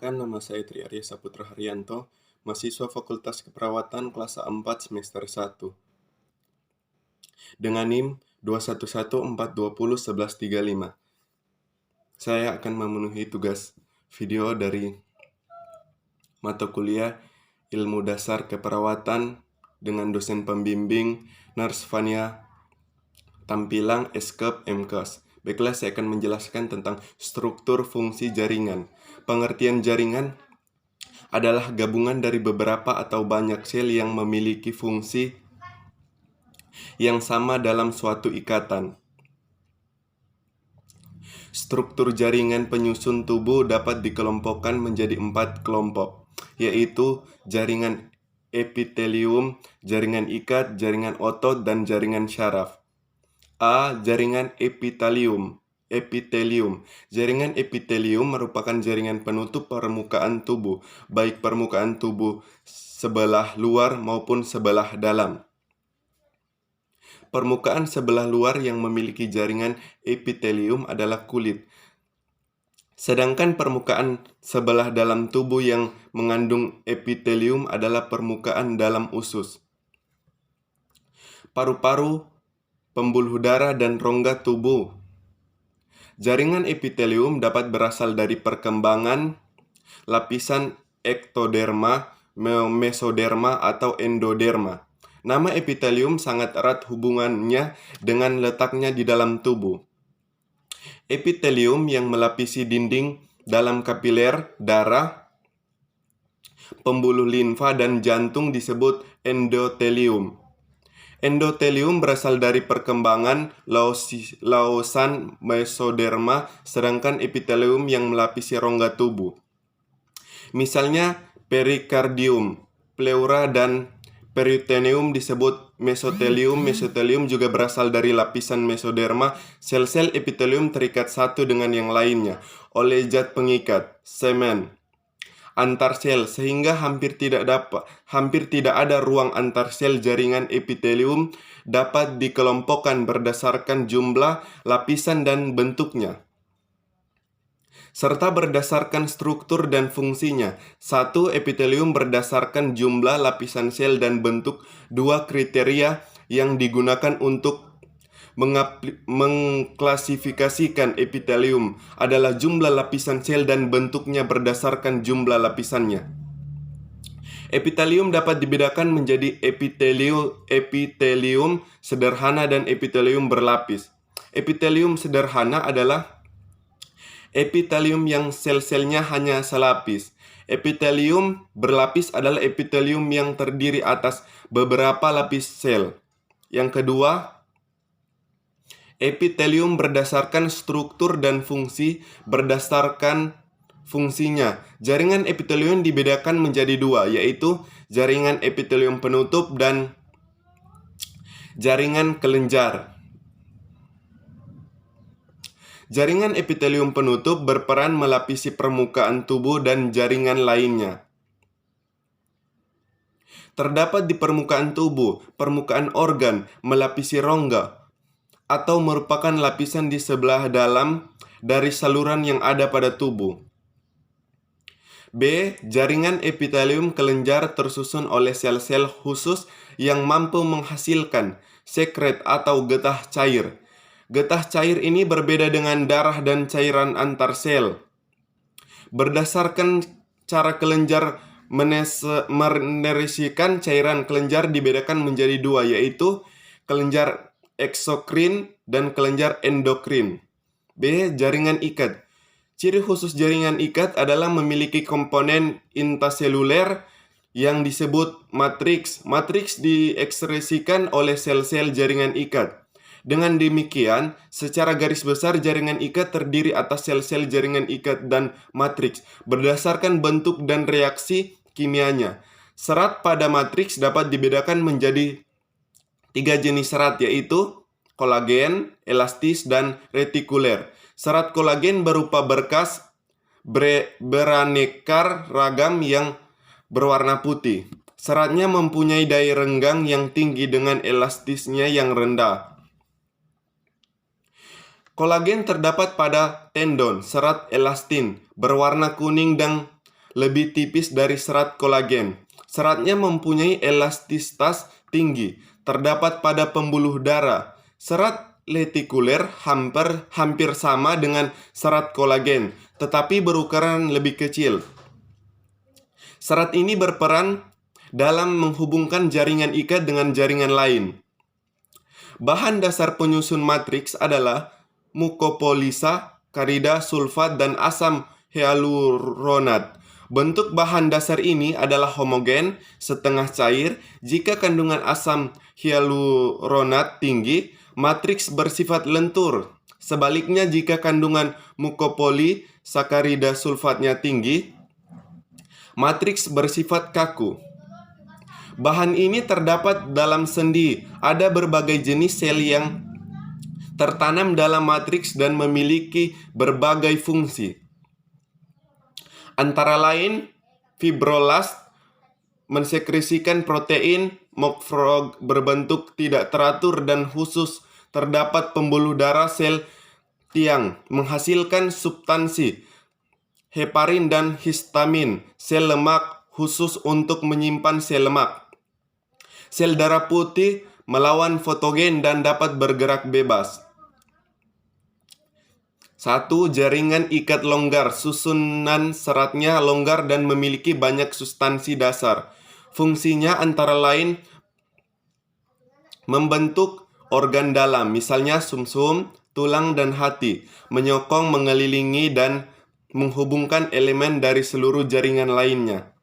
Perkenalkan, nama saya Tri Arya Saputra Haryanto, mahasiswa Fakultas Keperawatan kelas 4 semester 1. Dengan NIM 21142011135. Saya akan memenuhi tugas video dari mata kuliah Ilmu Dasar Keperawatan dengan dosen pembimbing Nurse Fania Tampilang Eskep MKes. Baiklah, saya akan menjelaskan tentang struktur fungsi jaringan. Pengertian jaringan adalah gabungan dari beberapa atau banyak sel yang memiliki fungsi yang sama dalam suatu ikatan. Struktur jaringan penyusun tubuh dapat dikelompokkan menjadi 4 kelompok, yaitu jaringan epitelium, jaringan ikat, jaringan otot, dan jaringan syaraf. A. Jaringan epitelium. Jaringan epitelium merupakan jaringan penutup permukaan tubuh, baik permukaan tubuh sebelah luar maupun sebelah dalam. Permukaan sebelah luar yang memiliki jaringan epitelium adalah kulit. Sedangkan permukaan sebelah dalam tubuh yang mengandung epitelium adalah permukaan dalam usus. Paru-paru, pembuluh darah, dan rongga tubuh. Jaringan epitelium dapat berasal dari perkembangan lapisan ektoderma, mesoderma, atau endoderma. Nama epitelium sangat erat hubungannya dengan letaknya di dalam tubuh. Epitelium yang melapisi dinding dalam kapiler, darah, pembuluh limfa, dan jantung disebut endotelium. Endotelium berasal dari perkembangan laosan mesoderma, sedangkan epitelium yang melapisi rongga tubuh. Misalnya perikardium, pleura, dan peritoneum disebut mesotelium. Mesotelium juga berasal dari lapisan mesoderma. Sel-sel epitelium terikat satu dengan yang lainnya oleh zat pengikat, semen, antar sel, sehingga hampir tidak ada ruang antar sel. Jaringan epitelium dapat dikelompokkan berdasarkan jumlah lapisan dan bentuknya, serta berdasarkan struktur dan fungsinya. 1. Epitelium berdasarkan jumlah lapisan sel dan bentuk. 2. Kriteria yang digunakan untuk mengklasifikasikan epitelium adalah jumlah lapisan sel dan bentuknya berdasarkan jumlah lapisannya. Epitelium dapat dibedakan menjadi epitelium sederhana dan epitelium berlapis. Epitelium sederhana adalah epitelium yang sel-selnya hanya selapis. Epitelium berlapis adalah epitelium yang terdiri atas beberapa lapis sel. Yang kedua, epitelium berdasarkan struktur dan fungsi. Berdasarkan fungsinya, jaringan epitelium dibedakan menjadi dua, yaitu jaringan epitelium penutup dan jaringan kelenjar. Jaringan epitelium penutup berperan melapisi permukaan tubuh dan jaringan lainnya. Terdapat di permukaan tubuh, permukaan organ, melapisi rongga, atau merupakan lapisan di sebelah dalam dari saluran yang ada pada tubuh. B. Jaringan epitelium kelenjar tersusun oleh sel-sel khusus yang mampu menghasilkan sekret atau getah cair. Getah cair ini berbeda dengan darah dan cairan antar sel. Berdasarkan cara kelenjar menerisikan cairan, kelenjar dibedakan menjadi dua, yaitu kelenjar eksokrin dan kelenjar endokrin. B. Jaringan ikat. Ciri khusus jaringan ikat adalah memiliki komponen intraseluler yang disebut matriks. Matriks diekspresikan oleh sel-sel jaringan ikat. Dengan demikian, secara garis besar jaringan ikat terdiri atas sel-sel jaringan ikat dan matriks berdasarkan bentuk dan reaksi kimianya. Serat pada matriks dapat dibedakan menjadi 3 jenis serat, yaitu kolagen, elastis, dan retikuler. Serat kolagen berupa berkas beraneka ragam yang berwarna putih. Seratnya mempunyai daya renggang yang tinggi dengan elastisnya yang rendah. Kolagen terdapat pada tendon. Serat elastin berwarna kuning dan lebih tipis dari serat kolagen. Seratnya mempunyai elastisitas tinggi, terdapat pada pembuluh darah. Serat letikuler hampir sama dengan serat kolagen, tetapi berukuran lebih kecil. Serat ini berperan dalam menghubungkan jaringan ikat dengan jaringan lain. Bahan dasar penyusun matriks adalah mukopolisa, karida, sulfat, dan asam hyaluronat. Bentuk bahan dasar ini adalah homogen, setengah cair. Jika kandungan asam hyaluronat tinggi, matriks bersifat lentur. Sebaliknya, jika kandungan mukopolisakarida sulfatnya tinggi, matriks bersifat kaku. Bahan ini terdapat dalam sendi. Ada berbagai jenis sel yang tertanam dalam matriks dan memiliki berbagai fungsi. Antara lain, fibroblast mensekresikan protein, mokfrog berbentuk tidak teratur dan khusus, terdapat pembuluh darah sel tiang, menghasilkan substansi heparin dan histamin, sel lemak khusus untuk menyimpan sel lemak. Sel darah putih melawan fotogen dan dapat bergerak bebas. 1. Jaringan ikat longgar. Susunan seratnya longgar dan memiliki banyak substansi dasar. Fungsinya antara lain membentuk organ dalam, misalnya sumsum, tulang, dan hati, menyokong, mengelilingi, dan menghubungkan elemen dari seluruh jaringan lainnya.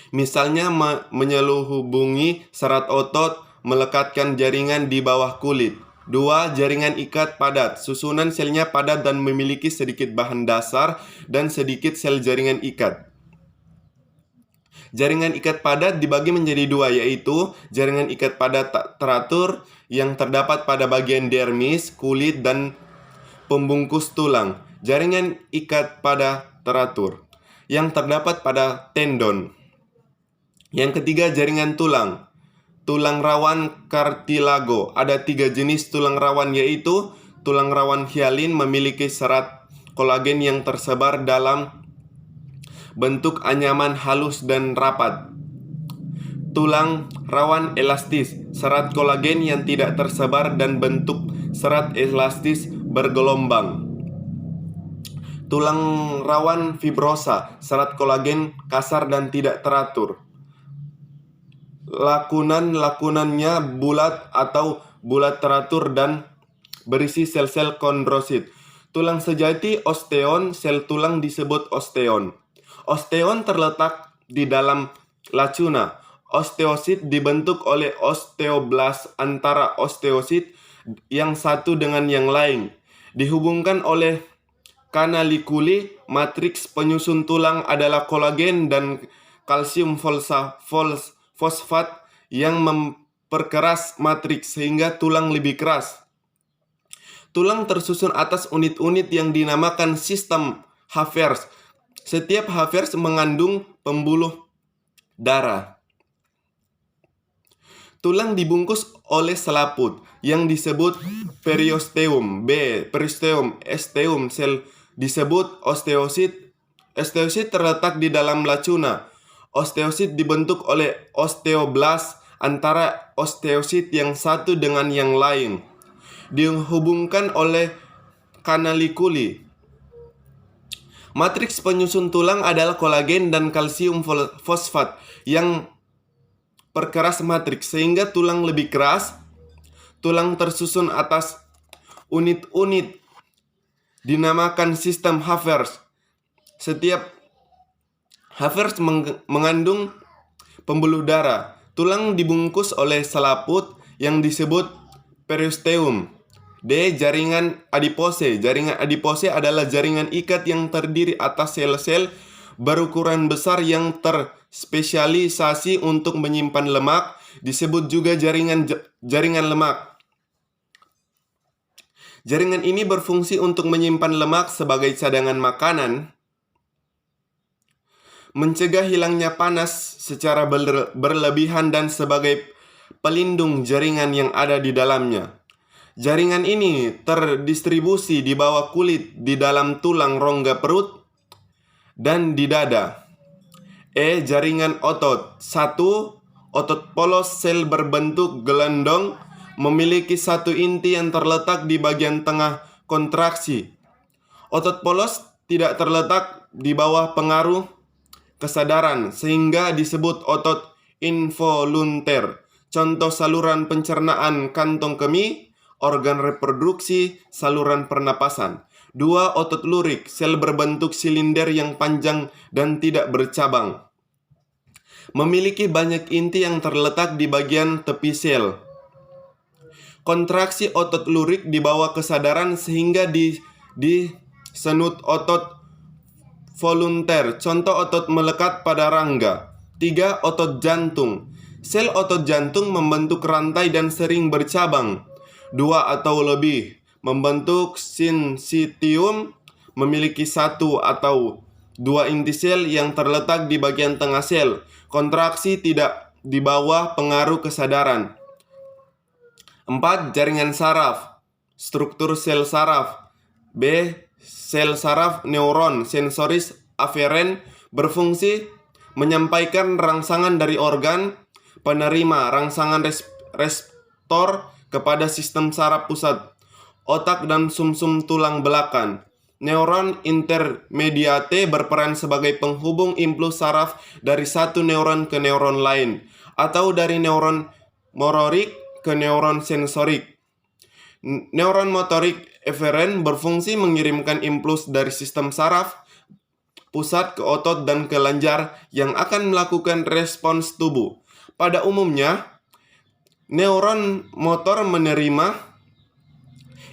Misalnya menyelubungi serat otot, melekatkan jaringan di bawah kulit. 2. Jaringan ikat padat. Susunan selnya padat dan memiliki sedikit bahan dasar dan sedikit sel jaringan ikat. Jaringan ikat padat dibagi menjadi 2, yaitu jaringan ikat padat tak teratur yang terdapat pada bagian dermis, kulit, dan pembungkus tulang. Jaringan ikat padat teratur yang terdapat pada tendon. Yang ketiga, jaringan tulang. Tulang rawan kartilago. Ada 3 jenis tulang rawan, yaitu tulang rawan hialin memiliki serat kolagen yang tersebar dalam bentuk anyaman halus dan rapat. Tulang rawan elastis, serat kolagen yang tidak tersebar dan bentuk serat elastis bergelombang. Tulang rawan fibrosa, serat kolagen kasar dan tidak teratur. Lakunannya bulat atau bulat teratur dan berisi sel-sel kondrosit. Tulang sejati osteon, sel tulang disebut osteon. Osteon terletak di dalam lacuna. Osteosit dibentuk oleh osteoblast antara osteosit yang satu dengan yang lain. Dihubungkan oleh kanalikuli. Matriks penyusun tulang adalah kolagen dan kalsium fosfat yang memperkeras matriks sehingga tulang lebih keras. Tulang tersusun atas unit-unit yang dinamakan sistem Havertz. Setiap Havertz mengandung pembuluh darah. Tulang dibungkus oleh selaput yang disebut periosteum. Periosteum. Sel disebut osteosit. Osteosit terletak di dalam lacuna. Osteosit dibentuk oleh osteoblast antara osteosit yang satu dengan yang lain. Dihubungkan oleh kanalikuli. Matriks penyusun tulang adalah kolagen dan kalsium fosfat yang perkeras matriks sehingga tulang lebih keras. Tulang tersusun atas unit-unit dinamakan sistem Havertz. Setiap Havertz mengandung pembuluh darah. Tulang dibungkus oleh selaput yang disebut periosteum. D. Jaringan adipose. Jaringan adipose adalah jaringan ikat yang terdiri atas sel-sel berukuran besar yang terspesialisasi untuk menyimpan lemak. Disebut juga jaringan lemak. Jaringan ini berfungsi untuk menyimpan lemak sebagai cadangan makanan, mencegah hilangnya panas secara berlebihan, dan sebagai pelindung jaringan yang ada di dalamnya. Jaringan ini terdistribusi di bawah kulit, di dalam tulang rongga perut, dan di dada. Jaringan otot. 1. Otot polos sel berbentuk gelondong memiliki satu inti yang terletak di bagian tengah kontraksi. Otot polos tidak terletak di bawah pengaruh kesadaran sehingga disebut otot involunter. Contoh saluran pencernaan kantong kemih, organ reproduksi, saluran pernapasan. 2. Otot lurik, sel berbentuk silinder yang panjang dan tidak bercabang. Memiliki banyak inti yang terletak di bagian tepi sel. Kontraksi otot lurik di bawah kesadaran sehingga disenut otot volunter. Contoh otot melekat pada rangga. 3. Otot jantung. Sel otot jantung membentuk rantai dan sering bercabang. 2 atau lebih. Membentuk sinsitium, memiliki 1 atau 2 inti sel yang terletak di bagian tengah sel. Kontraksi tidak di bawah pengaruh kesadaran. 4. Jaringan saraf. Struktur sel saraf. B. Sel saraf neuron sensoris aferen berfungsi menyampaikan rangsangan dari organ penerima rangsangan reseptor kepada sistem saraf pusat, otak dan sumsum tulang belakang. Neuron intermediate berperan sebagai penghubung impuls saraf dari satu neuron ke neuron lain, atau dari neuron motorik ke neuron sensorik. Neuron motorik eferen berfungsi mengirimkan impuls dari sistem saraf pusat ke otot dan kelenjar yang akan melakukan respons tubuh. Pada umumnya, neuron motor menerima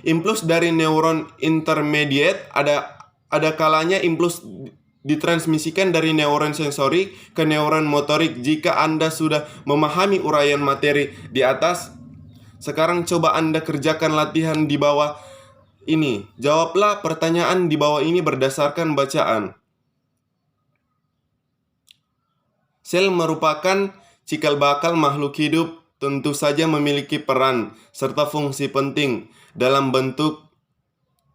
impuls dari neuron intermediate. Ada kalanya impuls ditransmisikan dari neuron sensorik ke neuron motorik. Jika Anda sudah memahami uraian materi di atas, sekarang coba Anda kerjakan latihan di bawah ini. Jawablah pertanyaan di bawah ini berdasarkan bacaan. Sel merupakan cikal bakal makhluk hidup, tentu saja memiliki peran serta fungsi penting dalam bentuk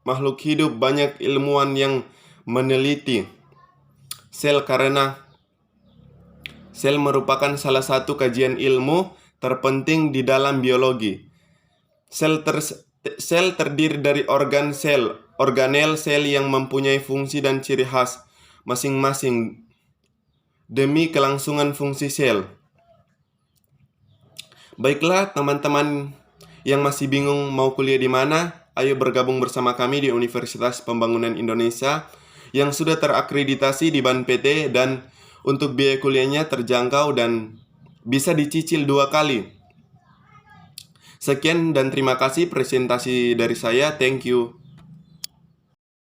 makhluk hidup. Banyak ilmuwan yang meneliti sel karena sel merupakan salah satu kajian ilmu terpenting di dalam biologi. Sel terdiri dari organel sel yang mempunyai fungsi dan ciri khas masing-masing demi kelangsungan fungsi sel. Baiklah teman-teman yang masih bingung mau kuliah di mana, ayo bergabung bersama kami di Universitas Pembangunan Indonesia yang sudah terakreditasi di BAN-PT dan untuk biaya kuliahnya terjangkau dan bisa dicicil 2 kali. Sekian dan terima kasih presentasi dari saya. Thank you.